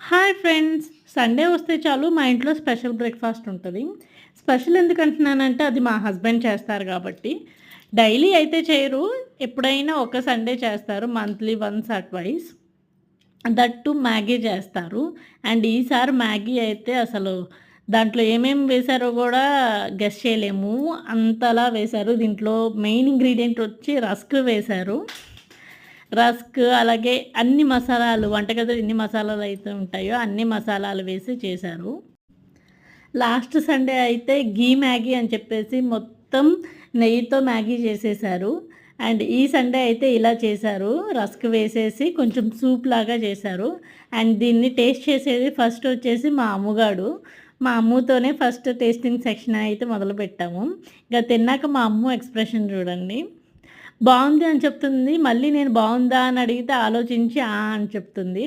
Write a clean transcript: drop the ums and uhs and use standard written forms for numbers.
Hi friends! Sunday వస్తే చాలు మా ఇంట్లో స్పెషల్ బ్రేక్‌ఫాస్ట్ ఉంటది. స్పెషల్ ఎందుకంటున్నానంటే అది మా హస్బెండ్ చేస్తారు గాబట్టి. డైలీ అయితే చేయరు. ఎప్పుడైనా ఒక సండే చేస్తారు. Monthly once or twice. That two Maggi చేస్తారు. అండ్ ఈసారి మ్యాగీ అయితే అసలు దాంట్లో ఏమేమి వేశారో గూడా గెస్ చేయలేము. అంతలా వేశారు. దీంట్లో మెయిన్ ఇంగ్రీడియెంట్ వచ్చి రస్క్ వేశారు. రస్క్ అలాగే అన్ని మసాలాలు వంటగదిలో ఎన్ని మసాలాలైతే ఉంటాయో అన్ని మసాలాలు వేసి చేశారు. లాస్ట్ సండే అయితే ఘీ మ్యాగీ అని చెప్పేసి మొత్తం నెయ్యితో మ్యాగీ చేసేశారు. అండ్ ఈ సండే అయితే ఇలా చేశారు. రస్క్ వేసేసి కొంచెం సూప్ లాగా చేశారు. అండ్ దీన్ని టేస్ట్ చేసేది ఫస్ట్ వచ్చేసి మా అమ్ముగాడు. మా అమ్ముతోనే ఫస్ట్ టేస్టింగ్ సెక్షన్ అయితే మొదలుపెట్టాము. ఇక తిన్నాక మా అమ్ము ఎక్స్‌ప్రెషన్ చూడండి. బావుంది అని చెప్తుంది. మళ్ళీ నేను బావుందా అని అడిగితే ఆలోచించి ఆ అని చెప్తుంది.